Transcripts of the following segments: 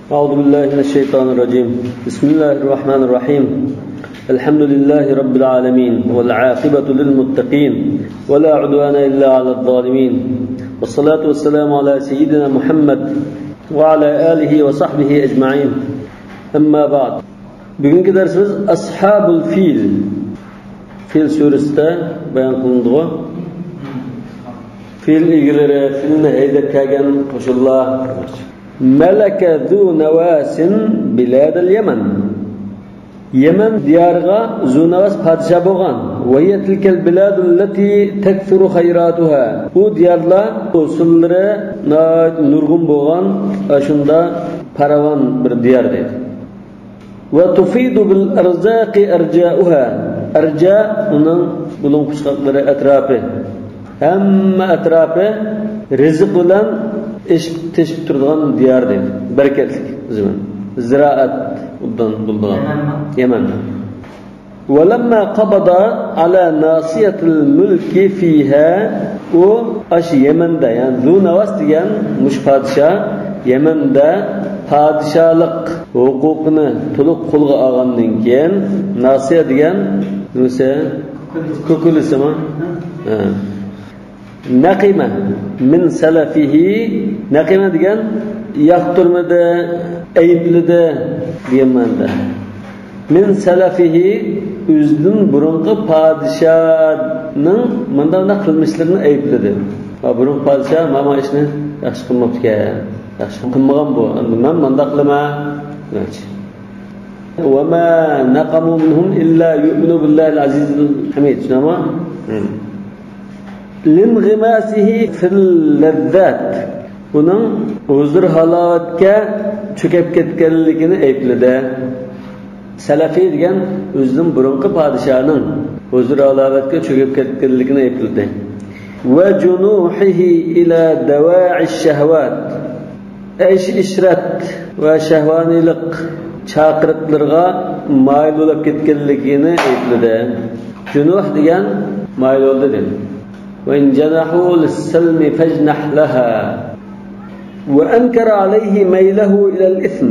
أعوذ بالله من الشيطان الرجيم. بسم الله الرحمن الرحيم. الحمد لله رب العالمين والعاقبة للمتقين ولا عدوان إلا على الظالمين والصلاة والسلام على سيدنا محمد وعلى آله وصحبه أجمعين. أما بعد. Bugünkü dersimiz Ashabul Fil. Fil suresinde bayan kılındığı. Fil ilgileri, filini heydep kelgen koşullar. Meleke zu nevasin biladil Yemen. Yemen diyarga zu nevas padişah bolgan. Ve yetilkel biladul lati tekthuru hayratuha. Bu diyarlar usulları nurgun bolgan, aşında paravan bir diyar deydi. Ve tufidu bil erzaqi erja'uha. Erca onun bulun kuşakları etrafı. Hem etrafı rızık bilen teşvik turduğun diyar deydi. Bereketlik zaman. Ziraat bundan bulduğun. Yemen'den. وَلَمَّا قَبَضَ عَلَى نَاصِيَةِ الْمُلْكِ فِيهَا O aşı Yemen'de yani Zunavas diyen muş padişah Yemen'de padişahlık hukukunu tuluq qulga algandan keyin Nasiya degan nima kukulisi mi? Naqima min salafihi naqima degan yaqtirmadi, ayblidi deyamanda. Min salafihi o'zidan burunqi padişahning mundana qilmishlarini ayblidi. Va burun padişah mana ishni yaxshi qilmabdi ekan. Yaxshi qilmagan bu. Men munda qilma. وما نقموا منهم إلا يؤمنوا بالله العزيز الحميد. شنو؟ لانغماسه في اللذات. Bunun huzur halovatga cho'kib ketganligini aybladi. Salafi degan o'zining burunqi podshohning huzur halovatga cho'kib ketganligini aybladi. Va junuhihi ila dawa'i shahwat. Aysh ishrat va shahvoniylik chaqiriqlarga mayl bo'lib ketganligini aybladi. Junuh degan mayl bo'ldi dedi. Va in janahu lis-salmi fajnah laha. Wa ankara alayhi maylahu ila al-ithm.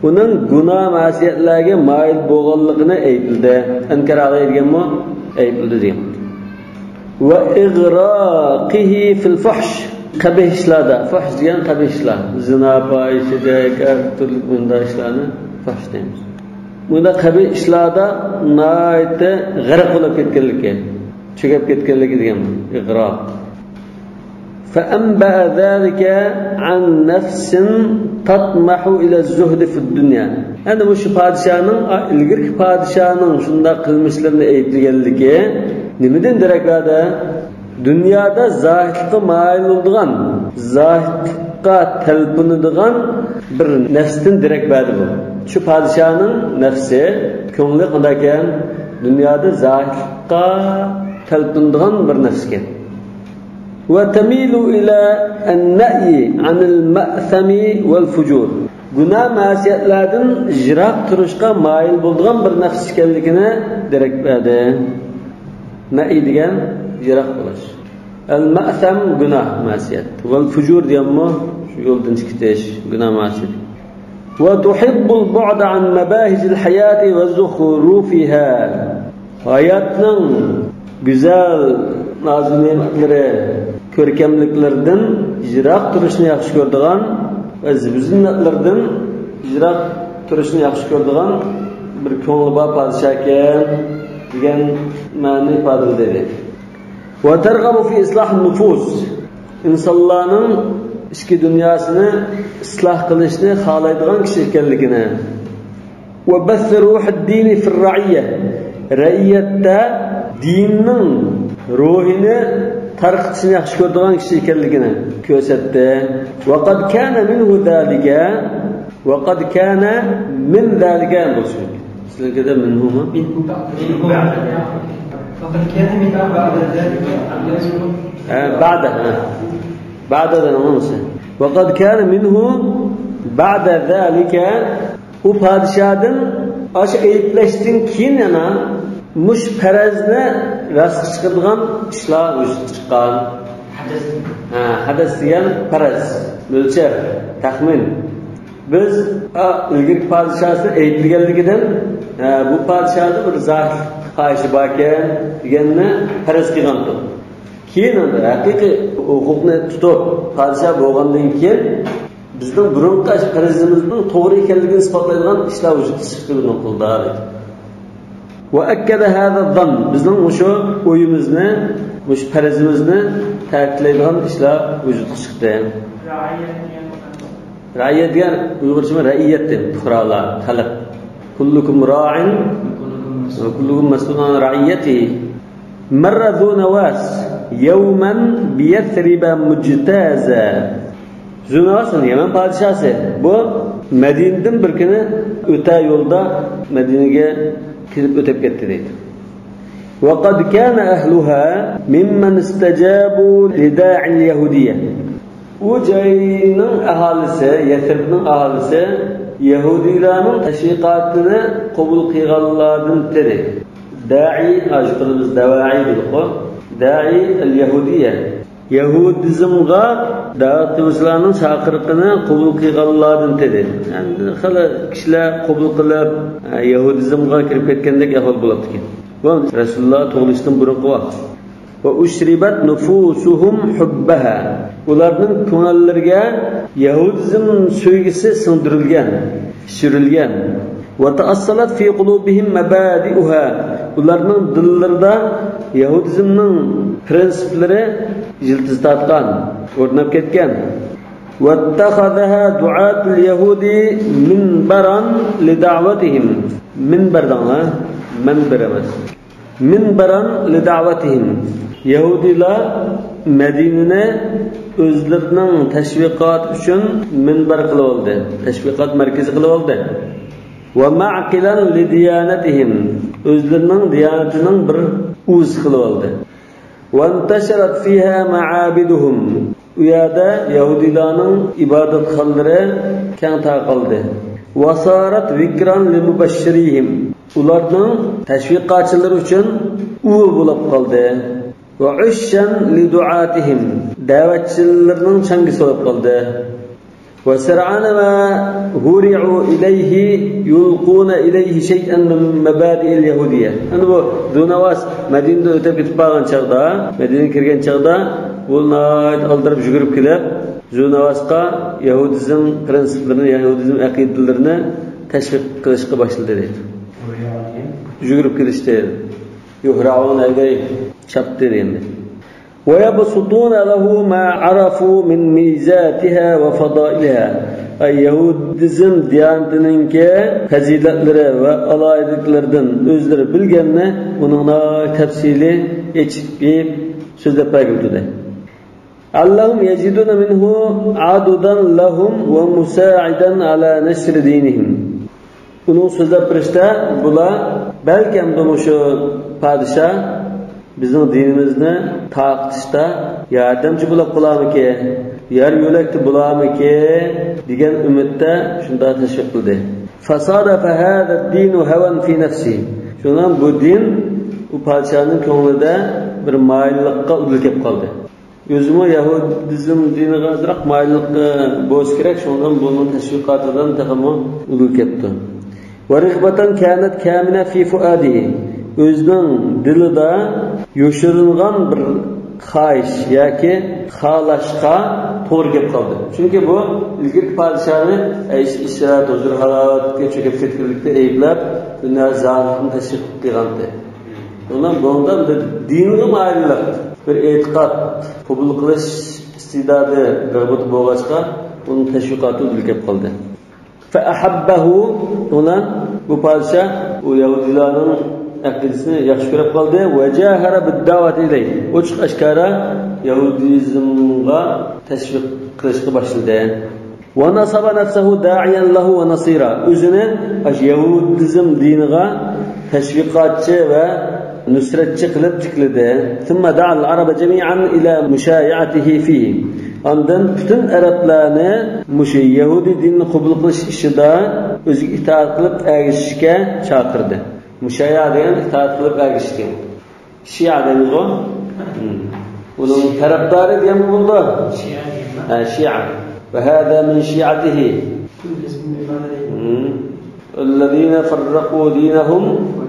Uning gunoh ma'siyatlarga mayl bo'lganligini aybladi. Ankara alayhi deganmi? Aybladi degan. Wa ighraqihi fil fuhsh. Qabih ishlarda, fuhsh degan qabih ishlar. Zina, fohishalik, turli bunday ishlarni fuhsh deymiz. Bunda qabih ishlarda nihoyatda g'arq bo'lib ketganligi, cho'kib ketganligi degan iqroq. Fa amba zalika an nafsin tatmahu ila az-zuhd fi ad-dunya. Endi bu shu podshohning ilgirki podshohning shunda qilmishlarini aytganligi nimadan darak berdi? Dünyada zahidga mayil bo'lgan, zahidga talpinadigan bir nafsdan darak berdi bu. Shu podshohning nafsi, ko'ngli qanday ekan? Dunyoda zahidga talpinadigan bir nafs ekan. Va tamilu ila an-na'yi 'anil ma'thami wal fujur. Gunoh ma'siyatlardan jiroq turishga mayil bo'lgan bir nafs ekanligini darak berdi. Na'i degan jiroq bo'lish. Al-ma'tham gunoh ma'siyat. Wal fujur deganmi shu yo'ldan chiqish, gunoh ma'siyat. Va tuhibbul bu'da an mabahijil hayati va zukhrufiha. Hayotning go'zal nozik ne'matlari, ko'rkamliklardan jiroq turishni yaxshi ko'radigan va ziynatlardan jiroq turishni yaxshi ko'radigan bir ko'ngli bor podshoh ekan degan ma'ni ifodaladi. Va targhabu fi islah an-nufus. İnsanlarning ichki dunyosini isloh qilishni xohlaydigan kishi ekanligini. Va bath ruh ad-din fi ar-ra'iyya. Ra'iyatda dinning ruhini tarqitishni yaxshi ko'radigan kishi ekanligini ko'rsatdi. Va qad kana minhu zalika va qad kana min zalika bo'lsin. Sizlarga minhuma فقد كان من بعد ذلك بعد ذلك وقد كان منه بعد ذلك o padişahdan aş ayıplaştın keyin yana muş parazni rastga chiqadigan ishlar chiqqan. Hadas degan paraz, o'lchab, taxmin. Biz ilgirki padişahı eytligenligidan bu padişahda bir zahir xahişi bar ekan deganni faraz qilgandir. Keyin haqiqiy huquqni tutib padişah bo'lgandan keyin bizning burunqi farazimizning to'g'ri ekanligini isbotlaydigan ishlar vujudga chiqdi buning qildi. Va akkada hada zan bizning o'sha o'yimizni, o'sha farazimizni ta'kidlaydigan ishlar vujudga chiqdi. Ra'iyat degan Uyg'urcha ra'iyat deb fuqarolar, xalq. Kullukum ra'in va kullukum mas'ulun an ra'iyatihi. Marra zu nawas yawman bi Yathriba mujtaza. Zunavasın Yaman padişahı. Bu Medine'den bir kuni o'ta yo'lda Medine'ga kirib o'tib ketdi deydi. Wa qad kana ahluha mimman istajabu lida'il yahudiyya. O joyning aholisi, Yathribning aholisi Yahudilarning tashviqotini qabul qilganlardan biri. Da'i ajqilimiz dava'i bilqo. Da'i al-yahudiyya. Yahudizmga da'vat qiluvchilarning chaqiriqini qabul qilganlardan biri. Endi xala kishilar qabul qilib Yahudizmga kirib ketgandek ahvol bo'ladi ekan. Bu Rasululloh tug'ilishdan burungi vaqt. Ve ushribat nufusuhum hubbaha. Ularning ko'ngillariga Yahudizm sevgisi singdirilgan, pishirilgan. Ve ta'assalat fi qulubihim mabadi'uha. Ularning dillarida Yahudizmning prinsiplari yildiz tatgan, o'rnab ketgan. Wattakhadha du'atul yahudi minbaran li da'watihim. Minbardan manbar emas. Minbaran li da'watihim. Yahudilar Medine'ni o'zlarining tashviqot uchun minbar qilib oldi, tashviqot markazi qilib oldi. Va ma'qilan li diyanatihim. O'zlarining diyonatining bir o'z qilib oldi. Va intasharat fiha ma'abiduhum. U yerda Yahudilarning ibodatxonalari keng tarqaldi. Va sarat vikran li mubashshirihim. Ularning tashviqotchilari uchun u bo'lib qoldi. Ve ushan li du'atihim. Da'vatchilarning changisi bo'lib qoldi. Ve sar'ana ma huri'u ilayhi yulquna ilayhi shay'an min mabadi'il yahudiyya. Ana bu Dunavas Madinada o'tib ketib qolgan chaqda, Madinaga kirgan chaqda bo'lnayt aldirib yugurib kelib, Dunavasga Yahudizm prinsiplarini, Yahudizm aqidalarini tashviq qilishga boshladi deydi. Yugurib kelishdi. Yuhra'un alayhi chaptir endi. Ve yabsutuna lahu ma arafu min mizatiha ve fadailiha. Yahudizm diyanetininki fazilatlari ve alaylıklardan özleri bilganni buningni tafsili echib so'zlab berdi. Allahum yajiduna minhu adudan lahum ve musa'idan ala nashr dinihim. Uning so'zlab berishda bular balkim şu padişah bizning dinimizni taqtishda yordamchi bo'lib qolamiki, yer yo'lakda bo'lamiki degan umidda shunda tashviq qildi. Fasada fa hada ad-din hawan fi nafsi. Shundan bu din u padişahning ko'nglida bir mayillikqa urilib qoldi. O'zimi Yahudizm diniga azroq mayillikqa bo'lish kerak, shundan buni tashviqotidan taqamo urilib ketdi. Wa righbatan kanat kamina fi fuadihi. O'zining dilida yoshirilgan bir xohish yoki xohlashga to'g'ri kelib qoldi. Chunki bu ilgirki padishoni ishrat, huzur, halovatga cho'kib ketganlikda ayblab, dunyo zalimni tashviq qilgandi. Undan bunda dinga ma'lumot, bir e'tiqod qabul qilish istidodi g'arbati bo'lg'achqa, uning tashviqoti kelib qoldi. Fa ahabbahu, ulan bu padişah u Yahudilarning aqidasini yaxshi ko'rib qoldi va jahara bid-da'vat ilayhi. Ochiq ashkara Yahudizmga tashviq qilishga boshladi. Va nasaba nafsuhu da'iyan lahu va nasira. O'zini Yahudizm diniga tashviqotchi va nusratchi qilib tikladi. Thumma da'al araba jami'an ila mushayi'atihi fihi. Ondan bütün Arablarni mushu Yahudi dinini qabul qilish ishida o'ziga itoat qilib ergishishga chaqirdi. Mushayya degan itoat qilib ergishgan. Shia deymiz o. Uning tarafdori degan bo'ldi. Shia. Va hada min shi'atihi. الذين فرقوا دينهم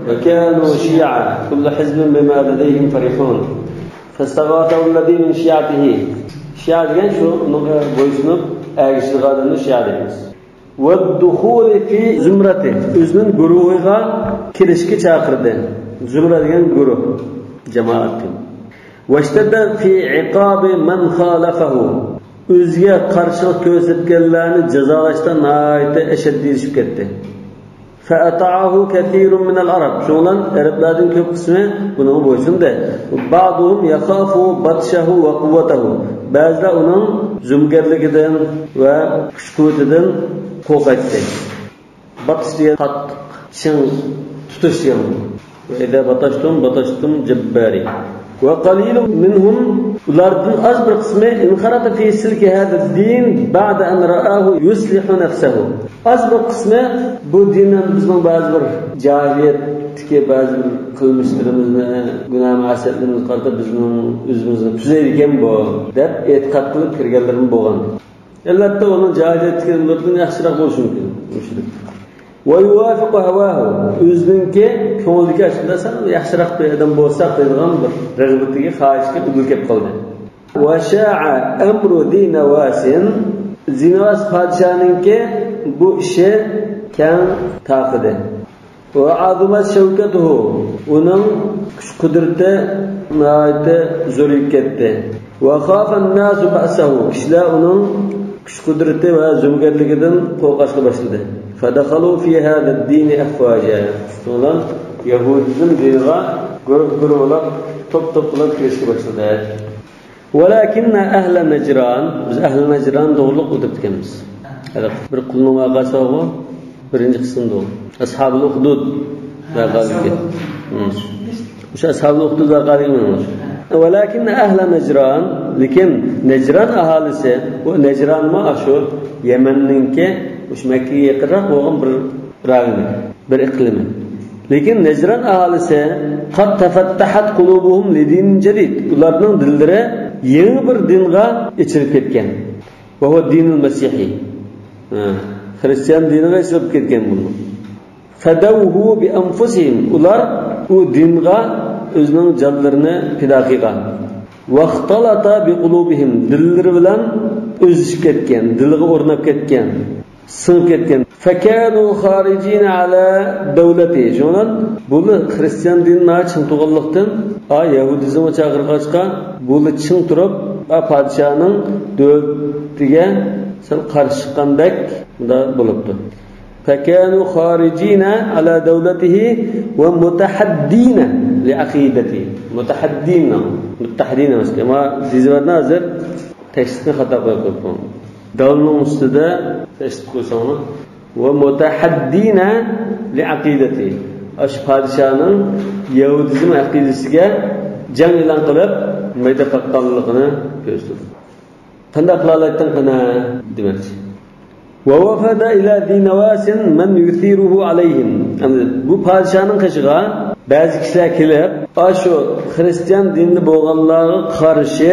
وكانوا شيعا كل حزب بما لديهم فرحون فاستغاثه الذي من شيعته شيعة degan shu bo'ysunib ergishtirganini şia deymiz. والدخول في زمرته o'zining guruhiga kirishga chaqirdi. Zumra degan guruh, jamoat. واشتد في عقاب من خالفه o'ziga qarshilik ko'rsatganlarni jazolashda nihoyatda ashaddiylik ketdi. فأطاعه كثير من العرب شغلان عربlarning ko'p qismi bunga bo'ysundi. بعضهم يخاف بطشه وقوته ba'zilar uning zo'mgarligidan va kuch-qudratidan qo'rqadi. Batish degan qattiq chin tutish degan. Ida batashtum jabbari. وقليل منهم ulardan az bir qismi inqarata fi silki hada din ba'da an ra'ahu yuslihu nafsuhu. Az bir qismi bu dindan bizning ba'zi bir jahiliyatga ba'zi bir qilmishlarimizni, gunoh ma'siyatlarimizni qarata bizning o'zimizni tuzaydigan bu deb e'tiqod qilib kirganlarim bo'lgan. Albatta uning jahiliyatga bo'lgan yaxshiroq bo'lishi mumkin. ويوافق هواه o'zininki ko'ngliga ashulasan yaxshiroq bir odam bo'lsa deydigan bir rag'batiga xohishga udul kelib qoldi. وشاع امر دينواس Zinovas podshoninki bu ishi keng tarqadi. وعظمت شوكته uning kuch qudrati nihoyatda zo'rayib ketdi. وخاف الناس بأسه kishilar uning kuch qudrati va zo'mgarligidan qo'rqishga boshladi. فدخلوا في هذا الدين أفواجا. Sonra Yahudizm diniga guruh-guruhlar top-toplab kirishga boshladi. ولكن أهل نجران biz ahli Najran doğruluq o'tib ketamiz. Bir qulning vaqasi bor, birinchi qismda u. Ashabul Uhdud vaqaligi. O'sha Ashabul Uhdud vaqaligi. ولكن أهل نجران lekin Najran aholisi bu Najran ma shu Yamanninki o'sha Makkaga yaqinroq bo'lgan bir rayoni, bir iqlimi. Lekin Najran aholisi qad tafattahat qulubuhum lidin jadid. Ularning dillari yangi bir dinga ichilib ketgan. Va huwa dinul masihiy. Xristian diniga ichilib ketgan bunlar. Fadawhu bi anfusihim. Ular u dinga o'zining jonlarini fido qilgan. Vaqtalata bi qulubihim. Dillari bilan o'zishib ketgan, diliga o'rnab ketgan. Sınıp ketken. Fekanu xarijin ala devleti. Şundan bunu Hristiyan dinine çın tuğallıqtın. Yahudizm'e çağırğaçqa bunu çın turup padişahının devletiga qarşı chiqqandek da bo'libdi. Fekanu xarijin ala devletihi ve mutahaddina li aqidati. Mutahaddina mesela. Ama dizvardan hazır tekstini xato qo'yib Davlının üstüde teşvik koysanı ve mutahaddina li aqidati. Aş padişahının Yahudizm aqidasiga jang e'lon qilib, mayda qaqqanligini ko'rsatdi. Qanday qilalayotgan qana demoqchi. Ve vafada ila dinawasin man yuthiruhu alayhim. Bu padişahının qishiga ba'zi kishilar kelib, shu Hristiyan dinli bo'lganlarga qarshi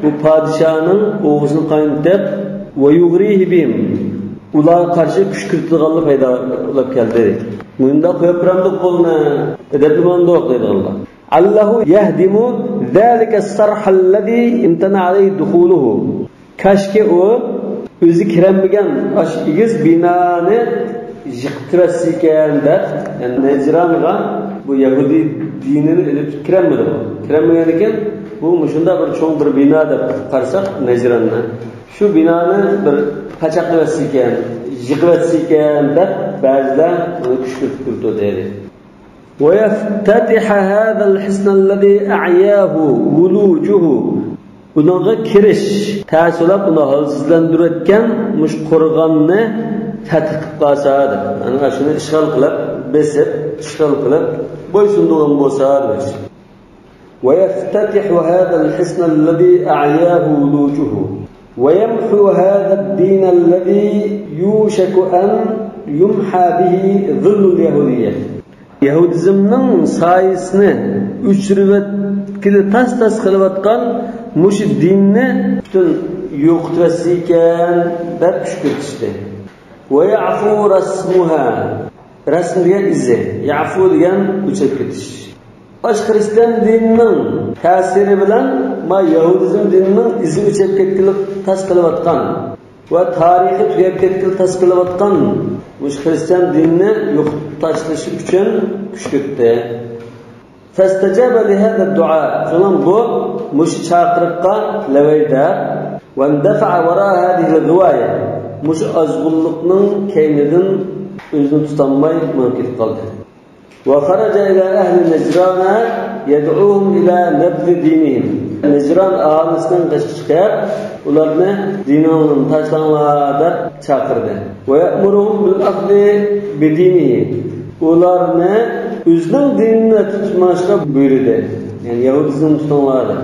bu padişahının o'g'zini qaynatib ve yugrihi bihim. Ular qarşı küşkürtülüğünü payda olab keldi. Bunda ko'pramlik qo'lni edepmandoq dedi Allah. Allahu yahdimu zalika sarh allazi imtana alayhi dukhuluhu. Kashki o o'zi kiramagan ash igiz binani yiqtirasigan deb, yani Najranga bu Yahudi dinini edib kiramadi. Kiramagan ekan, bu shunda bir cho'ng bir bino deb qarsak Najranni. Şu binanı bir kaçaklısı iken, yıkıvası iken de ba'zilar küşkürtürdü dedi. وَيَفْتَتِحَ هَذَا الْحِسْنَ الَّذِي أَعْيَاهُ وُلُوجُهُ. Bununla kiriş, təəssülat bunu halsizləndirətken muş qurğanını tətqiq qılsadı. Yani aşını işğal qılıb, besib, işğal qılıb, boysunduğun bolsadı. وَيَفْتَتِحُ هَذَا الْحِسْنَ الَّذِي أَعْيَاهُ وُلُوجُهُ. ويمحو هذا الدين الذي يوشك أن يمحى به ظل اليهودية. Yahudizmning sayısını uçurib tas qilib muş dinni bütün yo'qotasigan deb tushirishdi. Ve ya'fu rasmuha. Rasm degan izi, yafu degan o'chib ketish. Bosh Xristian dinining ta'siri bilan Yahudizm dinining izi o'chib ketib tas qilayotgan va tarixi tugab ketib tas qilayotgan mush Xristian dinini yo'qotib tashlash uchun kuch ketdi. فاستجاب لهذا الدعاء فمن بو مش شاقرقا لويدا واندفع وراء هذه الغواية مش أزغلقن كيندن özünü tutanmay mümkün kaldı. وخرج إلى أهل نجران يدعوهم إلى نبذ دينهم. Necran ağasından çıkıp onlarını dininin taşlanmalarına çağırdı. ويأمرهم بالأخذ بدينه. Onlarını özünün dinine tutmasına buyurdu. Yani Yahudizm tutanlardı.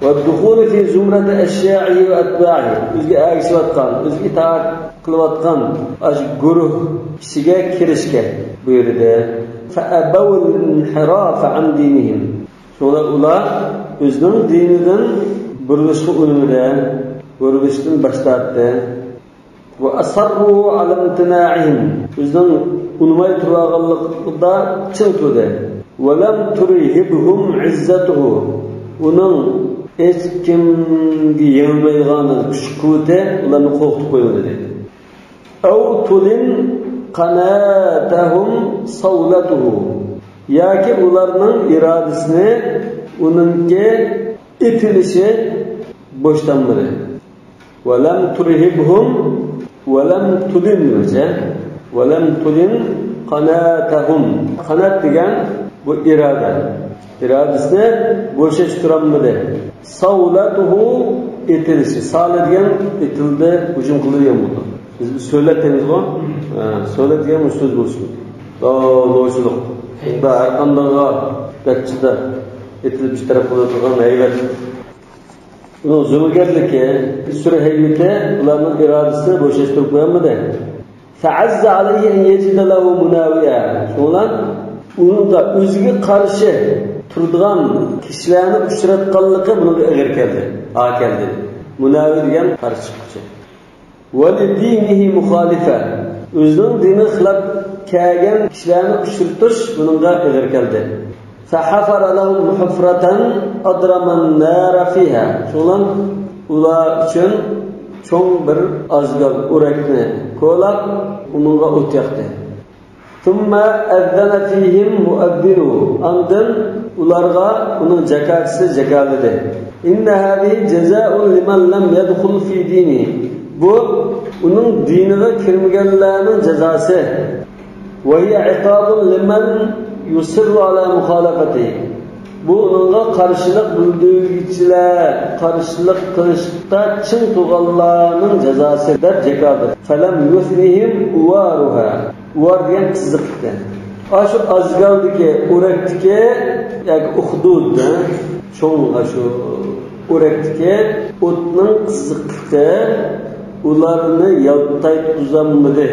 والدخول في زمرة أشياعه وأتباعه. Özge ağışıvatkan, özge itaat kılıvatkan guruh kişiye kirişke buyurdu. فأبوا الانحراف عن دينهم. Sonra ular özünün dininden burilishga urindi, burilishdan başladı. وأصروا على امتناعهم. Özünün unmay turağanlıqda çın turdi. وَلَمْ تُرْهِبْهُمْ عِزَّتُهُ. Onun hiç kimge yenilmeyganı kuşkuti ularni qo'rqitib qo'ydi. أَوْ تُلِنْ قَنَاتَهُمْ صَوْلَتُهُ. Yoki ularning irodasini uningga itilişi boşlanmadı. وَلَمْ تُرْهِبْهُمْ وَلَمْ تُلِنْ وَلَمْ تُلِنْ قَنَاتَهُمْ. Qanat degan bu iroda. İradasini bo'shashtirolmadi. Savlatuhu itilişi. Sala degan itildi, hujum qilgan bo'ldi. Biz so'zlab deymiz-ku. So'zlab degan so'z bo'lsin. Lo'chilik. Da har qanday gachchida itilib bir taraf bo'lib turgan hayvat. Uni zulmgarligi, sura haybati ularning irodasini bo'shashtirib qo'yamadi. Fa'azza alayhi an yajida lahu munawiya. Shundan uningga o'ziga qarshi turadigan kishilarni uchratganligi bunga ig'ir keldi. Keldi. Munawi degan qarshi chiquvchi. Va dinihi muxalifa. O'zining dini xilaf kelgan kishilarni uchratish bunga ig'ir keldi. فحفر لهم حفرة أضرم النار فيها. Şundan ular üçün çoğ bir azgal urakni ko'lab unga o't yoqdi. ثم أذن فيهم مؤذنه. Ondan ularga uning jakatchisi jakaladi. إن هذه جزاء لمن لم يدخل في دينه. Bu uning diniga kirmaganlarning jazosi. وهي عقاب لمن yusirru ala muhalafati. Bu onunla karşılık bildiriciler, karşılık kılışta çın tuğallarının cezası der cekadır. Felem yusrihim uvaruha. Uvar diyen kızıklıkta. Aşu azgaldaki, urektiki, yani uhdud, çoğun aşu urektiki, otunun kızıklıkta ularını yaltayıp tuzanmadı.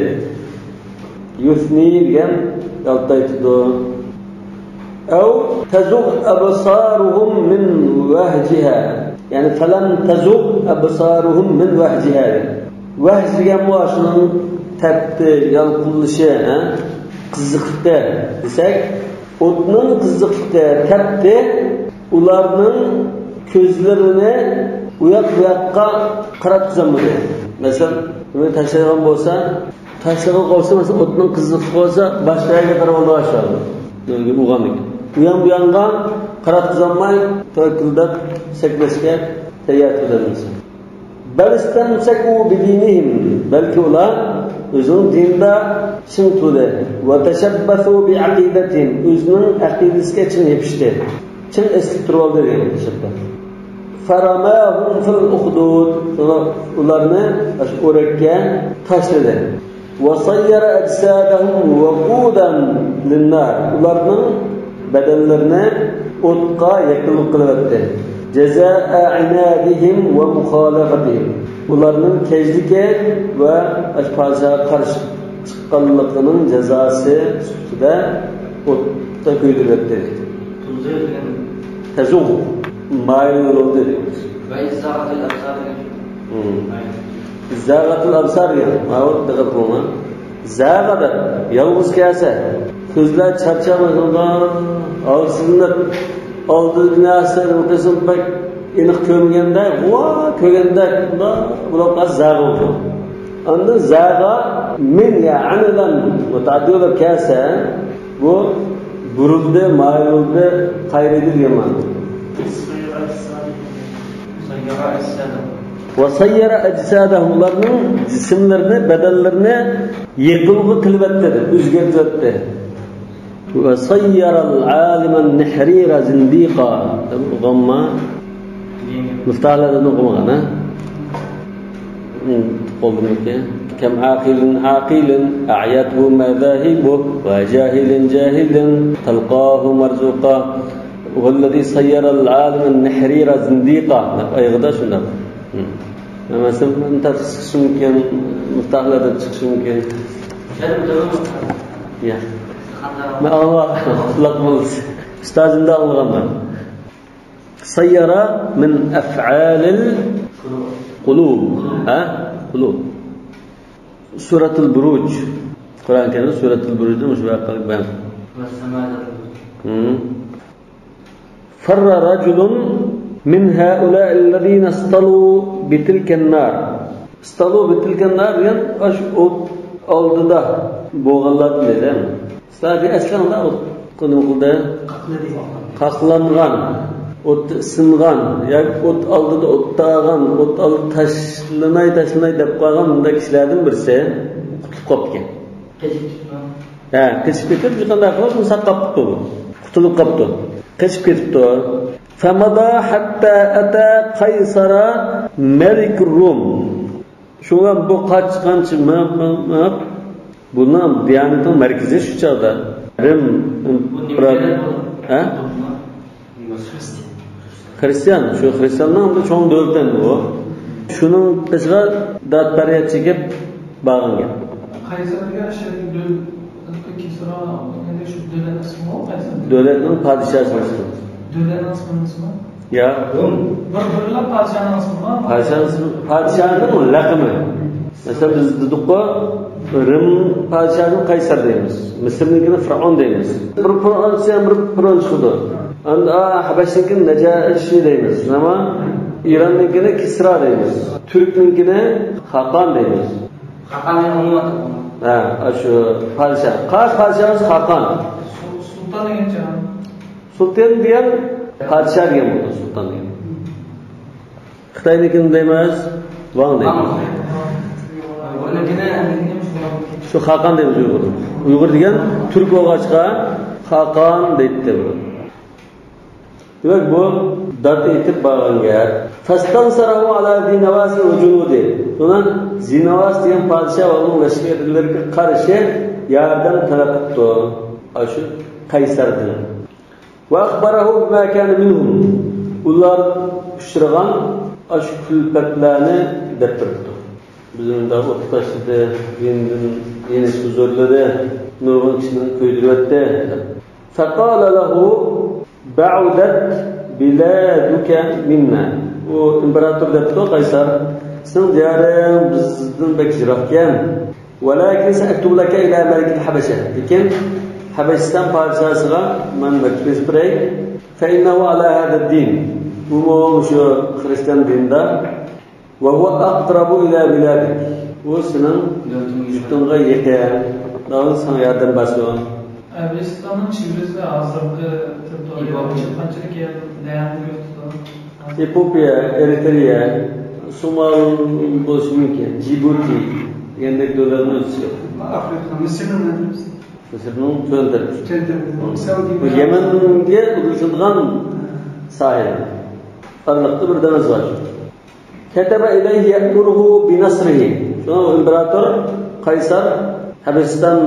Yusni diyen yaltayıptı. أو تزغ أبصارهم من وهجها. Yani فلم تزغ أبصارهم من وهجها. Vehj degan bu aşının tepti, yalqınlışı, kızıqda desek, otның kızıqda tepti, ularning ko'zlarini uyoq-buyoqqa qaratqizamadi. Masalan, buni tashlagan bo'lsa, tashlagan qolsa, masalan, otning qiziq bo'lsa, boshqaga qarab oladi. Nega bo'lganlik? Bu yanga qaratqizamay, tavakkildab saklashga tayyor bo'lamiz. Balistan saku bidinihim. Balki ular o'zining dinida chin turdi va tashabbasu bi aqidatin. O'zining aqidasiga chin yepishdi. Chin istiqror degan tashabbus. Faramahum fil ukhdud. Ularni o'rakka tashladi. Va sayyara ajsadahum waqudan lin-nar. Ularning badanlarini o'tqa yaqinlik qilibdi. Jazaa inadihim va mukhalafatihim. Ularning kejligi va ashqaza qarshi chiqqanligining jazosi ustida o'tda ko'ydirildi. Tazug mayl bo'ldi. Va izzaqatul absar. Izzaqatul absar ya, ma'ruf diqqat qilma. zag'ada yolg'iz kelsa ko'zlar charchamagan og'zilar oldi narsa o'tsin bak aniq ko'rganda va ko'rganda bular zag'a bo'ldi anda zag'a min ya'anidan mutaddilar kelsa bu burildi mayildi qayridi degan ma'no وَصَيَّرَ أَجْسَادَهُمْ ularning jismlarini, badanlarini yiqilg'i qilib etdi, o'zgartirdi. وَصَيَّرَ الْعَالِمَ النِّحْرِيرَ زِنْدِيقًا g'amma muftahlardan o'qimagan ha qo'lniki kam aqilin aqilin a'yatuhu madahibu wa jahilin jahilin talqahu marzuqa والذي صير العالم النحرير زنديقا أيضا شنو مثلا أنت تشخص ممكن مفتاحلا تشخص ممكن يا ما الله لقمص أستاذ ده الله صير من أفعال القلوب ها قلوب سورة البروج القرآن كان سورة البروج مش باقي بان فر رجل من هؤلاء الذين اصطلوا بتلك النار اصطلوا بتلك النار يعني اش oldıda boğanlar bilen sadece eslanda qanıqda qaqlangan ot singan yoki ot oldida o'ttagan ot olib tashlamay deb qo'ygan bunda kishilardan birisi qutulib qolgan kechib ketib qanday qilib musaqqa qutulib qolibdi kechib ketibdi famada hatta ata qaysara malik rum shunga bu qochqanchi bundan diyanating markazi shu chog'da rim xristian shu xristianning cho'ng davlatdan bu shuning qizga datpariyat chekib bag'ingan qaysarga davlatning podshosi davlatning ismi ya bir podshoning laqimi masalan biz dedikku rim podshoning qaysar deymiz misrnikini fir'on deymiz bir fir'on bir fir'on chiqdi anda habashnikini najashi deymiz nima ironnikini kisra deymiz turknikini xaqon deymiz xaqon shu podshoh qash podshohimiz xaqon sulton degancha sulton degan podshoh degan bo'ldi sulton degan xitoynikini deymiz vang deymiz shu xaqon deymiz uyg'ur degan turk bo'lg'achqa xaqon deydi demak bu dard etib borganga fastansarahu ala zinavas va junudi ular zinavas degan podshoh va uning lashkarlariga qarshi yordam talab qildi shu qaysardan va axbarahu bima kana minhum ular uchragan shu kulfatlarni deb turibdi bizning da o'tqashdi yeni huzurlari nurg'un kishini ko'ydiryapti faqala lahu ba'udat biladuka minna u imperator debdi qaysar sen diyoring bizdan bekjiroq ekan walakin sa'tubu laka ila malik al-habasha lekin habashiston podshosiga men maktub yozib beray fa innahu ala hada ad-din u shu xristian dinda va huwa aqrabu ila biladik u sening yurtingga yaqin davlat sana yordam bersin Abistonning chegarasi hozirgi qanchalik dayanib Etiopiya, Eritreya, Somal bo'lishi mumkin, Jibuti degandek davlatlar o'tishgan. Afrika, Misrning cho'ntarib. Yamanga urilgan sahil. Farqli bir deniz bor. Kataba ilayhi ya'muruhu bi nasrihi. Shu imperator Qaysar Habasiston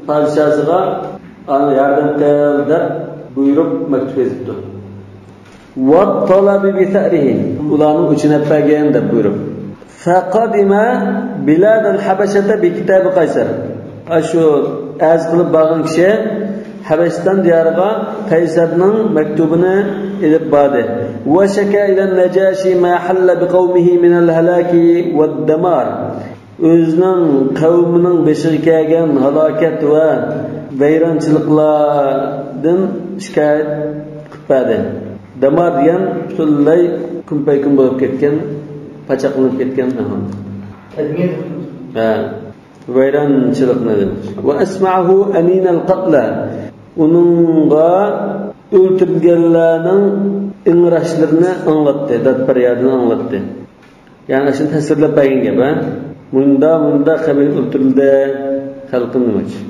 podshosiga yordam qil deb buyruq maktub yozibdi. Va talabi bi ta'rihi ularning uchun appagan deb buyruq. Faqadima bilad al-habashata bi kitab Qaysar. Ashu az qilib borgan kishi Habasiston diyoriga Qaysarning maktubini elib bordi. Va shaka ila an-najashi ma halla bi qawmihi min al-halaki wad-damar. o'zining qavmining beshiga kelgan halokat va vayronchiliklardan shikoyat qiladi. Damar degan butunlay kunpay-kun bo'lib ketgan, pachaqlanib ketgan ahol. Vayronchilikni. Va asma'ahu amin al-qatla. Uningga o'ltirilganlarning ingrashlarini anglatdi, dadfaryodini anglatdi. Ya'ni shuni tasvirlab bergan gap, ha? Munda qabil o'ltirildi, xalqim demoqchi.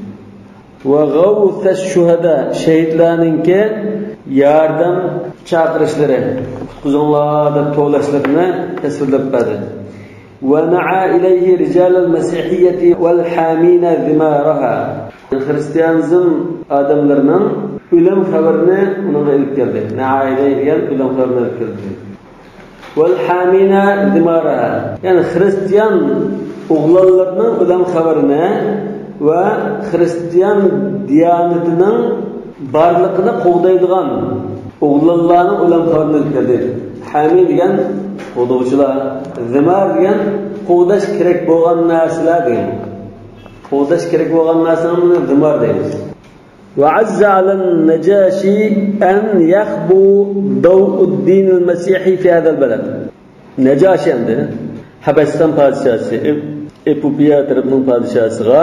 Va g'awthash shuhada, shahidlarningki yordam chaqirishlari, qutqizinglar deb to'lashlarini tasvirlab berdi. Va na'a ilayhi rijal al-masihiyyati wal hamina dhimaraha. Xristianizm odamlarining o'lim xabarini unga ilib keldi. Na'a ilayhi degan o'lim xabarini ilib keldi. Wal hamina dhimaraha. Ya'ni xristian o'g'lonlarning o'lim xabarini va xristian diyonatining barligini qo'g'daydigan o'g'lonlarning o'lim xabarini ilib keldi. Hami degan qo'g'dovchilar, zimar degan qo'g'dash kerak bo'lgan narsalar degan. Qo'g'dash kerak bo'lgan narsani zimar deymiz. Va azza al-najashi an yakhbu daw'ud-din al-masihi fi hadha al-balad. Najashi endi Habasiston podshosi, Epopiya tarafining podshosiga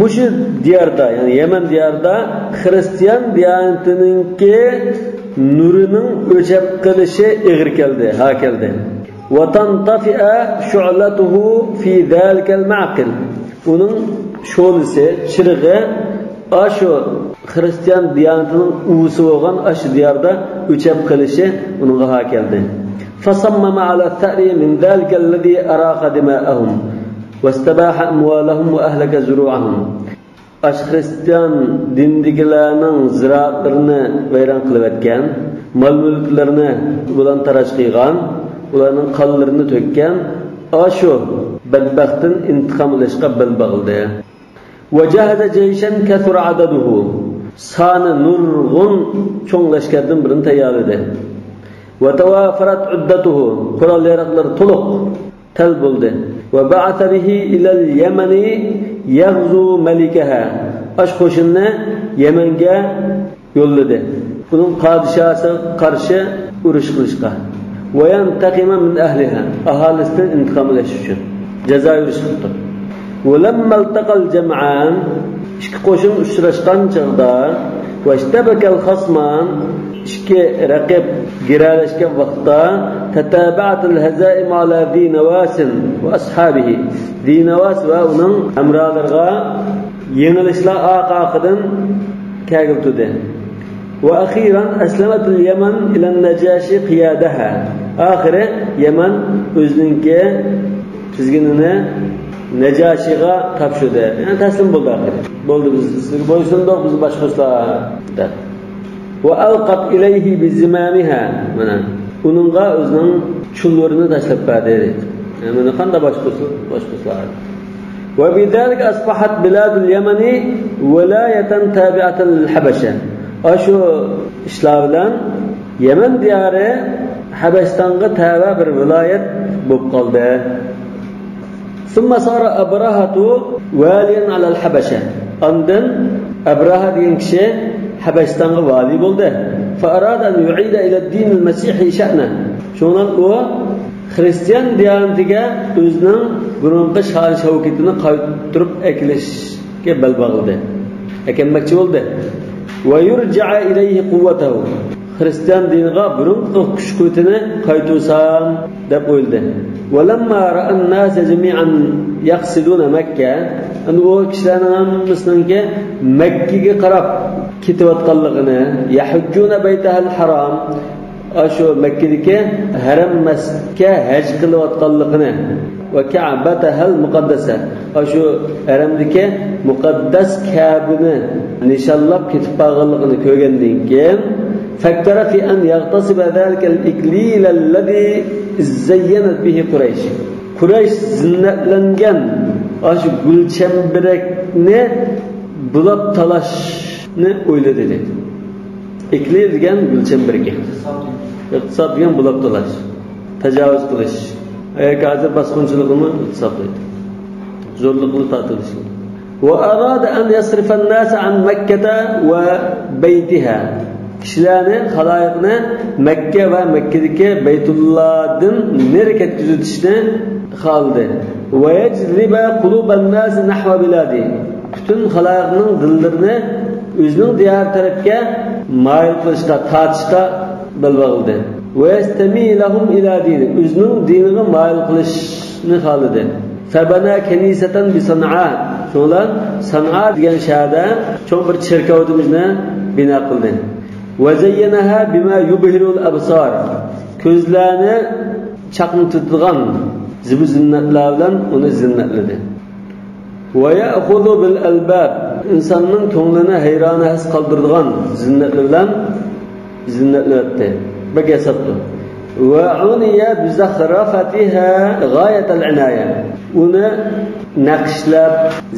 mushu diyorda, ya'ni Yaman diyorida xristian diyonatininki nurining o'chab qilishi ig'ir keldi, ha keldi. Va tantafi'a shu'latuhu fi zalika al-ma'qil. Uning sho'lisi, chirig'i ashu xristian diyonatining uvusi bo'lgan ashu diyorda o'chab qilishi unga ha keldi. Fasammama ala thari min zalika alladhi araqa dima'ahum vastabaha amwalahum wa ahlaka zuru'ahum. Xristian dindigilarning ziroatlarini vayron qilib o'tgan, mol-mulklarini bilan tarash qilgan, ularning qonlarini to'kkan, ashu badbaxtdan intiqom olishga bel bog'ildi. Wajahada jayshan kathura adaduhu. Sani nurg'un cho'nglashgandan birini tayyorladi. Wa tawafarat uddatuhu. Qurol-yarog'lar to'liq tal bo'ldi. Wa ba'atha bihi ila al-Yamani yaghzu malikaha. Ash qo'shinni Yamanga yo'lladi. Uning podshosi qarshi urush qilishga. Wa yantaqima min ahliha. Aholisidan intiqom olish uchun jazo urush qildi. ولما التقى الجمعان ikki qo'shin uchrashgan chog'da va ishtabakal khasman ikki raqib giralashgan vaqtda tataba'at al-hazaim ala Dinawas va ashabihi. Dinawas va uning amralariga yengilishlar oqidan kelgildi. Va akhiran aslamat al-Yaman ila an-Najashi qiyadaha. Oxiri Yaman o'zininki tizginini Najashiga topshirdi. Yani taslim bo'ldi oxiri. Bo'ldi, biz sizga bo'ysundoq, biz boshqalar. Va alqat ilayhi bi zimamiha. Mana uningga o'zining chullurini tashlab berdi. Yani buni qanday boshqalar. Va bidalik asbahat bilad al-Yamani wilayatan tabi'atan lil-Habasha. Ashu ishlar bilan Yaman diyori Habasistonga tabi'a bir viloyat bo'lib qoldi. ثم صار أبرهة واليا على الحبشة. عندن أبرهة ينكشي حبشتان والي بولده. فأراد أن يعيد إلى الدين المسيحي شأنه. شونان هو خريستيان ديانتيجا özünün burunqi şan şavketini qaytarib eklishga bel bog'ildi. Ekenmakchi bo'ldi. Va yurja'a ilayhi quwwatahu. Xristian diniga burunqi kuch-quvvatini qaytarsam deb o'yladi. ولما رأى الناس جميعا يقصدون مكة أنه كشلنا مسلمك مكة قرب كتبت قلقنا يحجون بيتها الحرام أشو مكة هرم مسكة هج قلوت قلقنا وكعبتها المقدسة أشو هرم دك مقدس كابنا نشالله كتب قلقنا كوجندين فكر في أن يغتصب ذلك الإكليل الذي زينت به قريش. قريش zinnetlenen aşı gülçemberekni bulup talaşını oyladı dedi. İkliği degan gülçemberek. İqtisad degan bulup talaş. Tecavüz qilish. Hozir bosqinchilikni iqtisod deydi. zo'rliqli tortilish. Va arada an yasrifa an-nas an Makkah va baytiha. Kişilarni, xaloyiqni Makka va Makkadagi Baytullohdan nari ketkizishni xohladi. Va yajliba quluban nas nahwa biladi. Bütün xaloyiqning dillarini o'zining diyar tarafga mayil qilishda, tortishda bilbog'ildi. Va yastamilahum ila dini. O'zining diniga mayil qilishni xohladi. Fabana kanisatan bi San'a. Shundan San'a degan shaharda cho'ng bir cherkovimizni bino qildi. Va zayyanaha bima yubhirul absar. Ko'zlarni chaqnatadigan zinnatlar bilan uni zinnatladi. Va ya'khudhu bil albab. İnsanning ko'nglini hayrona his qoldiradigan zinnatlar bilan zinnatlatdi. Baga sabtu. Wa uniya bi zakhrafatiha g'ayat al-inaya. Uni naqshlab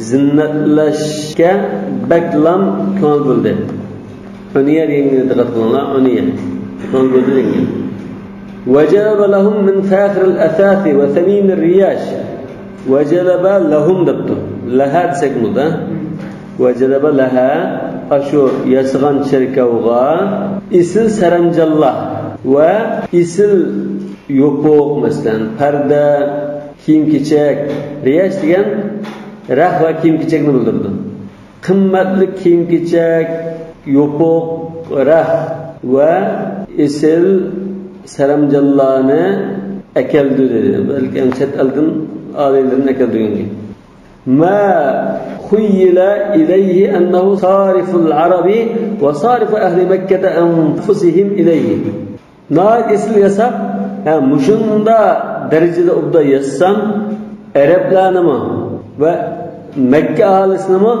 zinnatlashga baklam ko'l bo'ldi. Uniya degan diqqat qilinglar, uniya. Ko'l bo'ldi. وجلب لهم من فاخر الأثاث وثمين الرياش. وجلب لهم دبتو لها تسكمدا. وجلب لها أشور يسغن شركوغا إسل سرنجالله وإسل يوبوغ مثلا پرده كيم كيچك رياش ديگن رخ و كيم كيچكني bildirdi. Qimmatli kiyim kechak, yopiq rah va isl saramjallarni akaldi dedi. Balki chet eldan olaylarni akaldigan. Ma khuyila ilayhi annahu sariful arabi wa sarifu ahli Makkah anfusihim ilayhi. Na isl yasab mushunda darajada ubda yassam Arablarnimi va Makka ahlisini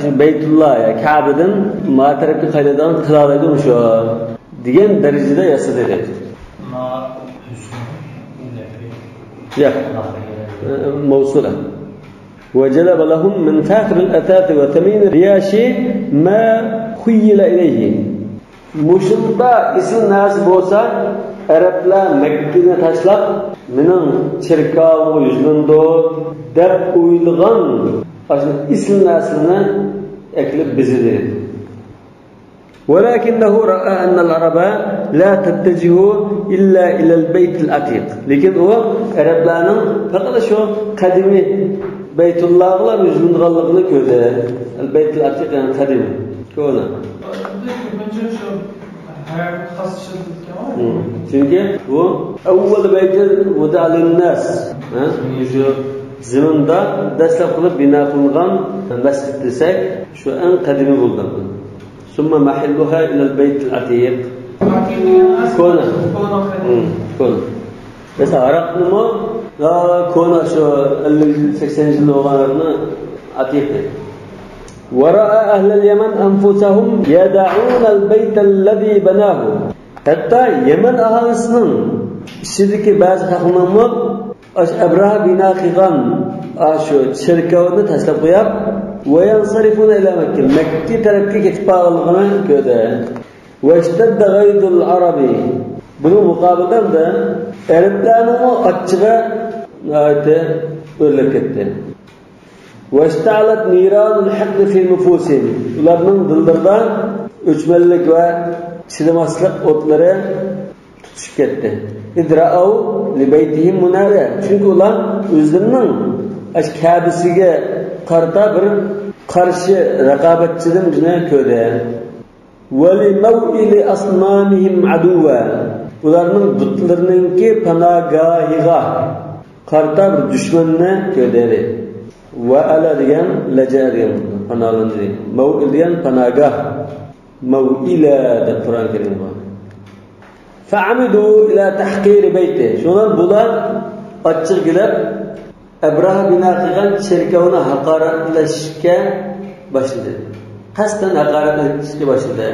shu Baytulloh Ka'badan ma tarafga qaytadan qilalaydi o'sha degan darajada yasadi dedi. Ya. Mawsula. وجلب لهم من فاخر الأثاث وثمين الرياش ما خيل إليه. Mushunda isl nas bo'lsa Arablar Makkaga tashlab mening chirkovi yuzlindo deb o'ylagan asl isl naslini eklib bizidi. ولكنه رأى أن العرب لا تتجه إلا إلى البيت العتيق. لكن هو Arablarning faqat shu qadimiy Baytullohlar yuzlinganligini ko'rdi. Al-Bayt al-Atiq yani qadimiy. Ko'rdi. Çünkü bu avval baytı vuda linnas. Şu zamanda dastlab qilib bino qilingan masjid desak, shu eng qadimiy bo'ldi. Summa mahalluha ila al-bayt al-atiq. Kona. Kona. Mesela Arapnimo kona şu 50-80 yıl olanlarını atiq. ورأى أهل اليمن أنفسهم يدعون البيت الذي بناه. Hatta Yemen ahalisinin içindeki bazı takımlar Abraha bina qilgan şu cherkovni tashlab qo'yib va yansarifuna ila Makka. Makka tarafga ketib qolganligini ko'rdi. Va ishtadda ghaydul arabi. Buning muqobilida Arablarning ochig'i o'lib ketdi. واشتعلت نيران الحقد في نفوسهم. Ularning dillarida o'chmanlik va chidamaslik o'tlari tutishib ketdi. Idra'u li baytihim munara. Chunki ular o'zlarining Ka'basiga qarta bir qarshi raqobatchidan jina ko'rdi. Va li maw'ili asnamihim aduwa. Ularning butlarininki panogahiga qarta bir dushmanni ko'rdi. Ve ala diyen leca diyen panalandı diyen. Mev'il diyen panagah. Mev'ila de Kur'an-ı Kerim var. Fa'amidu ila tahkiri beyti. Şundan bular açık gidip Abraha bina qilgan cherkovni haqoratlashga başladı. Qasdan haqoratlashga başladı.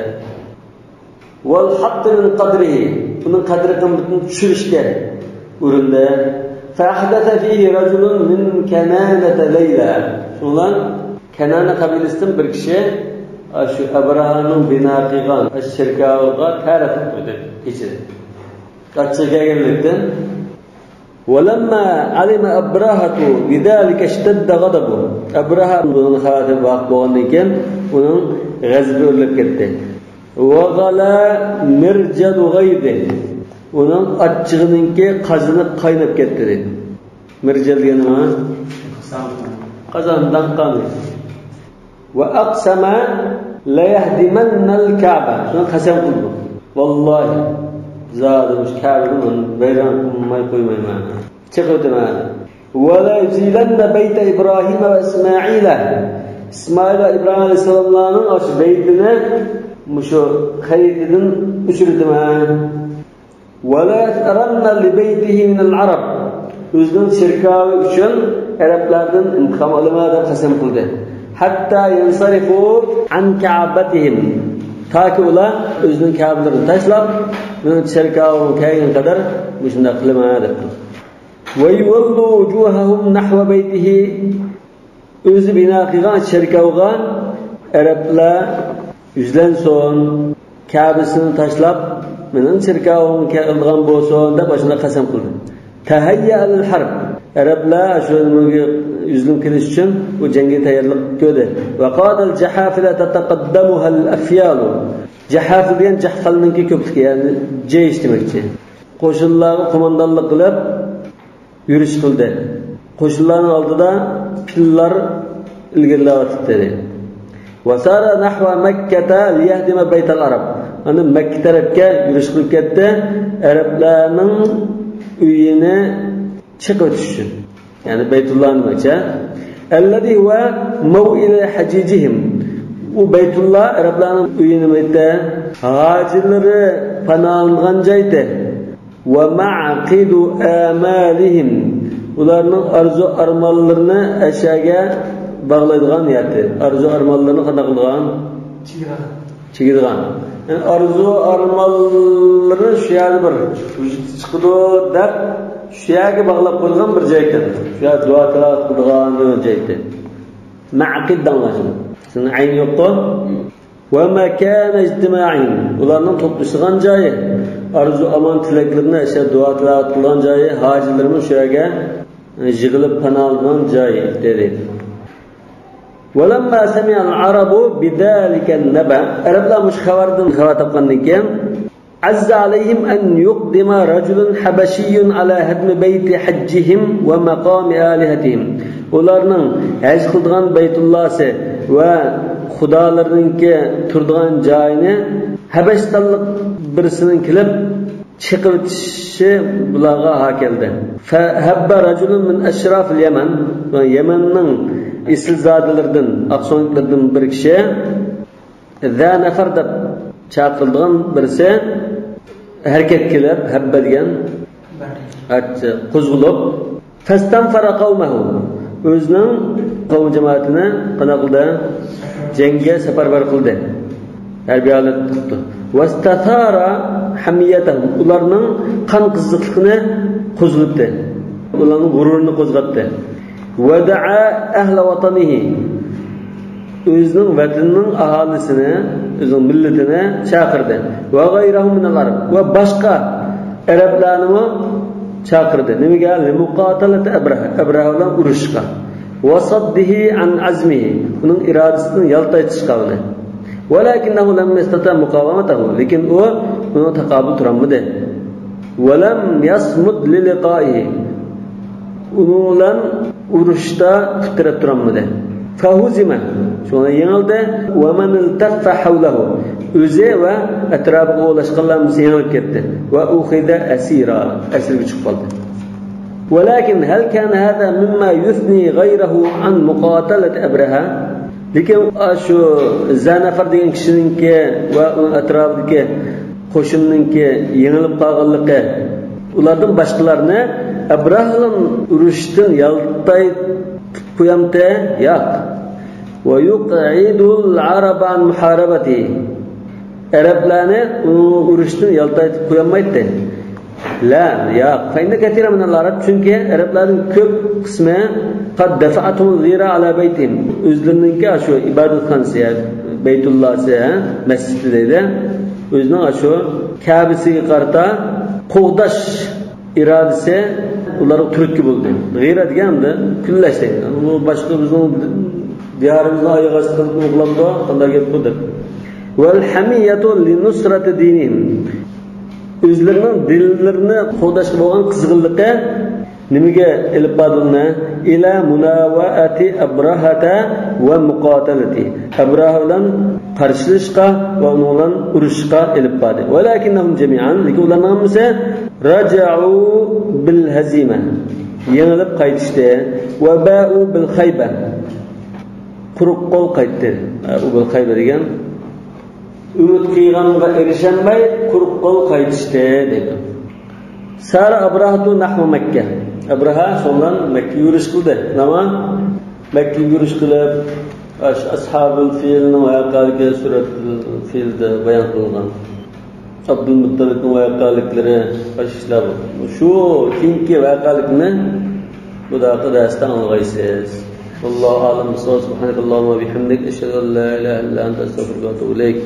Val hatt min qadrihi. Bunun qadri qimmatini tushirishga urindi. فأحدث فيه رجل من كنانة ليلى. Şundan Kanana kabilesinden bir kişi şu Abraha'nın bina qilgan cherkovga taraf etdi. Geçirdi. Qachchiga keldi. ولما علم أبرهة بذلك اشتد غضبه. أبرهة bunun xatir vaqt bo'lgandan keyin uning g'azabi o'rlab ketdi. وغلا مرجد غيده. Uning achchig'ininki qazinib qaynab ketdi dedi. Mirjal degani nima? Qazondan qani. Va aqsama la yahdimanna al-Ka'ba. Shuni qasam qildi. Vallahi zodish Ka'bani bayram qilmay qo'ymayman. Chiqibdiman. Va la yuzilanna bayta Ibrohim va Ismoila. Ismoil va Ibrohim alayhisalomlarning o'sha baytini mushu qaytidan ushirdiman. Va la taranna li baytihi min al-Arab. O'zining shirkovi uchun arablardan intiqom olaman deb qasam qildi. Hatta yansarifu an Ka'batihim. Taki ular o'zining Ka'balarini tashlab, uning shirkovini kelgan qadar shunday qilmadi deb. Va yuwallu wujuhahum nahwa baytihi. O'zi bino qilgan shirkovga arablar yuzlansin, Ka'basini tashlab, mening shirkovim kelgan bo'lsin deb shunday qasam qildi. Tahayya al-harb. Arablar shunga yuzlum kelish uchun u jangga tayyorlik ko'rdi. Va qadal jahafila tataqaddamuha al-afyal. Jahafil degan jahqalninki ko'pligi, ya'ni jaysh demakchi. Qo'shinlarga qo'mondonlik qilib yurish qildi. Qo'shinlarning oldida fillar ilgirlayotdi dedi. Va sara nahwa Makkah liyahdima baytal arab. Ana Makka tarafga yurish qilib ketdi. Arablarning uyini chiqib o'tish uchun. Ya'ni Baytulloh demakchi. Allazi huwa maw'il hajijihim. U Baytulloh arablarning uyini aytdi. Hojilari panolangan joyda. Va ma'qidu amalihim. Ularning arzu armonlarini ashaga bog'laydigan yerdi. Arzu armonlarini qanday qilgan? Chigirgan. Yani arzu armonlari shu yerda bir chiqdi deb shu yerga bog'lab qo'ygan bir joy ekan. Shu yer duo qilgan joy ekan. Ma'qid danlashdi. Sizning ayn yo'q-ku? Va makan ijtima'in. Ularning to'plashgan joyi, arzu amon tilaklarini o'sha duo qilgan joyi, hojilarning shu yerga yig'ilib panolangan joyi dedi. ولما سمع العرب بذلك النبأ أربلا مش خبردن خبرتقنن كان عز عليهم أن يقدم رجل حبشي على هدم بيت حجهم ومقام آلهتهم. Ularning haj qilgan Baytullahsi va xudolarninki turadigan joyini Habashtonlik birisining kelib chiqib o'tishi bularga ha keldi. Fa habba rajulun min ashraf al-Yaman. Yamanning islzadalardan, aqsoqlardan bir kishi za nafar deb chaqirdigan birisi harakat qilib, habba degan qo'zg'ilib, fastanfara qawmahu. O'zining qavm jamoatini qana qildi? Jangga safarbar qildi. Tarbiyalik qildi. Vastathara hamiyatahum. Ularning qon qiziqligini qo'zg'atdi. Ularning g'ururini qo'zg'atdi. Wada'a ahla vatanihi. O'zining vatanining aholisini, o'zining millatini chaqirdi. Va g'ayrahum min al-arab. Va boshqa arablarni chaqirdi. Nimaga? Muqatalati Abraha bilan urushga. Va saddihi an azmihi. Uning irodasini yaltaytishga uni. Walakinahu lam yastata muqawamatahu. Lekin u uni taqobil turmadi. Va lam yasmud li liqa'ihi. Uning urushda fitrab turmadi. Fahuzima. Shuna yengildi. Va man iltaffa hawlahu. O'zi va atrofiga o'lashganlar yengilib ketdi. Va ukhida asira. Asirga chiqib qoldi. Walakin hal kana hada mimma yuthni ghayrahu an muqatalat Abraha? Lekin shu Zanafar degan kishiningki va uning atrofidagi qo'shinninki yengilib qolganligi ulardan boshqalarni Abrahaning urushdan yaltay qo'yamdi? Yo'q. Va yuqidul arab an muharabati. Arablarni urushdan yaltay qo'ymaydi. La, yo'q. Fayna katira min al-arab, chunki arablarning ko'p qismi qad dafa'atul ghira ala baytihim. O'zlarininki shu ibodatxonasi, Baytullohsi, masjidida o'zining shu Ka'basiga qarata qo'g'dash irodasi ular turtki bo'ldi. G'ayrat deganda kullashdi. Bu boshqa bizning diyorimizni oyoq osti qilib o'g'lamda qanday gap bu deb. Wal hamiyatu li nusrati dinihim. O'zlarining dinlarini qo'llashga bo'lgan qizg'inligi nimaga ilib bordi? Ila munawaati abrahata va muqatalati. Abraha bilan qarshilashga va uni bilan urushga ilib bordi. Walakinnahum jami'an, lekin ularning hammasi raja'u bil hazima. Yengilib qaytishdi va ba'u bil khayba. Quruq qo'l qaytdi. U bil khayba degan umid qilganga erishanmay quruq qo'l qaytishdi dedi. Sara Abrahatu nahvu Makka. Abraha sondan Makka yurish qildi. Nima? Makka yurish qilib ashabul filni voqealigi suratul filda bayon qilingan. Abdul Muttalibning voqealiklari ishlar. Shu keyingi voqealikni bu darsdan olg'aysiz. Allohu a'lam. Subhanakallohumma va bihamdik ashhadu an la ilaha illa anta astaghfiruka va atubu ilayk.